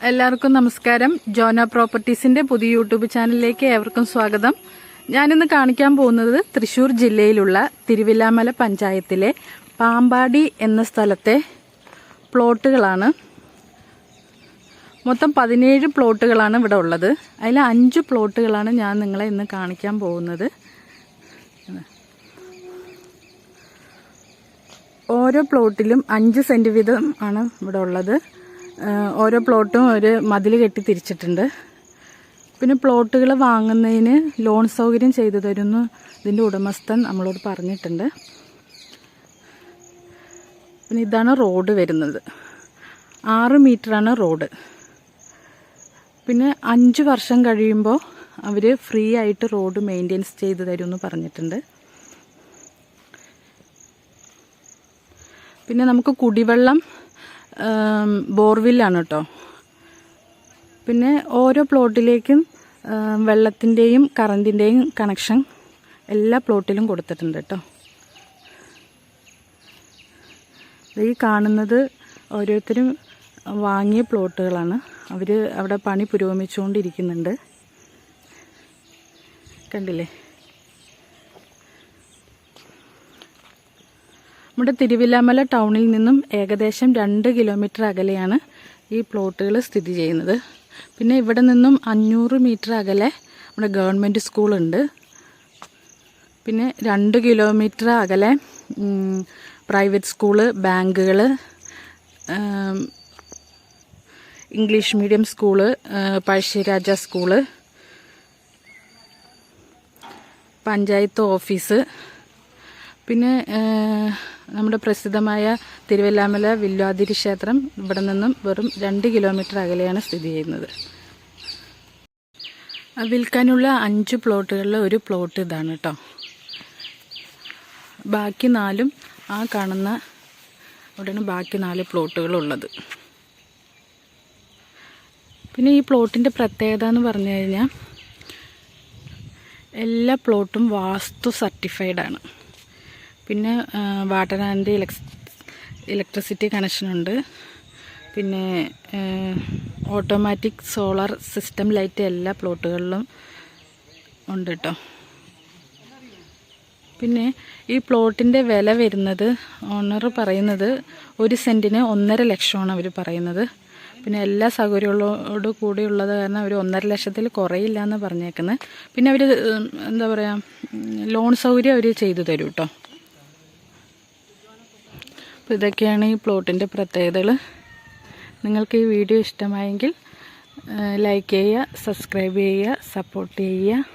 എല്ലാവർക്കും നമസ്കാരം. ജോന പ്രോപ്പർട്ടീസിന്റെ പുതിയ യൂട്യൂബ് ചാനലിലേക്ക് ഏവർക്കും സ്വാഗതം. ഞാനിന്ന് കാണിക്കാൻ പോകുന്നത് തൃശ്ശൂർ ജില്ലയിലുള്ള തിരുവില്ലാമല പഞ്ചായത്തിലെ പാമ്പാടി എന്ന സ്ഥലത്തെ പ്ലോട്ടുകളാണ്. മൊത്തം 17 പ്ലോട്ടുകളാണ് ഇവിടെ ഉള്ളത്. അതിൽ 5 പ്ലോട്ടുകളാണ് ഞാൻ നിങ്ങളെ ഇന്ന് കാണിക്കാൻ പോകുന്നത്. ഓരോ പ്ലോട്ടിലും 5 സെന്റ് വീതം ആണ് ഇവിടെ ഉള്ളത്. ഓരോ പ്ലോട്ടും ഒരു മതിൽ കെട്ടി തിരിച്ചിട്ടുണ്ട്. പിന്നെ പ്ലോട്ടുകൾ വാങ്ങുന്നതിന് ലോൺ സൗകര്യം ചെയ്തു തരുന്നു ഇതിൻ്റെ ഉടമസ്ഥൻ നമ്മളോട് പറഞ്ഞിട്ടുണ്ട്. പിന്നെ ഇതാണ് റോഡ് വരുന്നത്. 6 മീറ്ററാണ് റോഡ്. പിന്നെ 5 വർഷം കഴിയുമ്പോൾ അവർ ഫ്രീ ആയിട്ട് റോഡ് മെയിൻ്റെനൻസ് ചെയ്തു തരുമെന്ന് പറഞ്ഞിട്ടുണ്ട്. പിന്നെ നമുക്ക് കുടിവെള്ളം ബോർവില്ലാണ് കേട്ടോ. പിന്നെ ഓരോ പ്ലോട്ടിലേക്കും വെള്ളത്തിൻ്റെയും കറണ്ടിൻ്റെയും കണക്ഷൻ എല്ലാ പ്ലോട്ടിലും കൊടുത്തിട്ടുണ്ട് കേട്ടോ. ഈ കാണുന്നത് ഓരോരുത്തരും വാങ്ങിയ പ്ലോട്ടുകളാണ്. അവർ അവിടെ പണി പുരോഗമിച്ചുകൊണ്ടിരിക്കുന്നുണ്ട്. കണ്ടില്ലേ? നമ്മുടെ തിരുവില്ലാമല ടൗണിൽ നിന്നും ഏകദേശം 2 കിലോമീറ്റർ അകലെയാണ് ഈ പ്ലോട്ടുകൾ സ്ഥിതി ചെയ്യുന്നത്. പിന്നെ ഇവിടെ നിന്നും 500 മീറ്റർ അകലെ നമ്മുടെ ഗവൺമെൻറ് സ്കൂളുണ്ട്. പിന്നെ 2 കിലോമീറ്റർ അകലെ പ്രൈവറ്റ് സ്കൂള്, ബാങ്കുകൾ, English medium school, Pazhassiraja school, panchayat office, പിന്നെ നമ്മുടെ പ്രസിദ്ധമായ തിരുവല്ലാമല വില്വാതിരി ക്ഷേത്രം ഇവിടെ നിന്നും വെറും 2 കിലോമീറ്റർ അകലെയാണ് സ്ഥിതി ചെയ്യുന്നത്. വിൽക്കാനുള്ള 5 പ്ലോട്ടുകളിൽ ഒരു പ്ലോട്ട് ഇതാണ് കേട്ടോ. ബാക്കി 4 ആ കാണുന്ന അവിടെയാണ് ബാക്കി 4 പ്ലോട്ടുകളുള്ളത്. പിന്നെ ഈ പ്ലോട്ടിൻ്റെ പ്രത്യേകത എന്ന് പറഞ്ഞു കഴിഞ്ഞാൽ എല്ലാ പ്ലോട്ടും വാസ്തു സർട്ടിഫൈഡാണ്. പിന്നെ വാട്ടർ ആൻഡ് ഇലക്ട്രിസിറ്റി കണക്ഷനുണ്ട്. പിന്നെ ഓട്ടോമാറ്റിക് സോളാർ സിസ്റ്റം ലൈറ്റ് എല്ലാ പ്ലോട്ടുകളിലും ഉണ്ട് കേട്ടോ. പിന്നെ ഈ പ്ലോട്ടിൻ്റെ വില വരുന്നത് ഓണർ പറയുന്നത് 1 സെൻറ്റിന് 1.5 ലക്ഷമാണ് അവർ പറയുന്നത്. പിന്നെ എല്ലാ സൗകര്യങ്ങളോട് കൂടിയുള്ളത് കാരണം അവർ 1.5 ലക്ഷത്തിൽ കുറയില്ല എന്ന് പറഞ്ഞേക്കുന്നത്. പിന്നെ അവർ എന്താ പറയുക, ലോൺ സൗകര്യം അവർ ചെയ്തു തരും കേട്ടോ. അപ്പോൾ ഇതൊക്കെയാണ് ഈ പ്ലോട്ടിൻ്റെ പ്രത്യേകതകൾ. നിങ്ങൾക്ക് ഈ വീഡിയോ ഇഷ്ടമായെങ്കിൽ ലൈക്ക് ചെയ്യുക, സബ്സ്ക്രൈബ് ചെയ്യുക, സപ്പോർട്ട് ചെയ്യുക.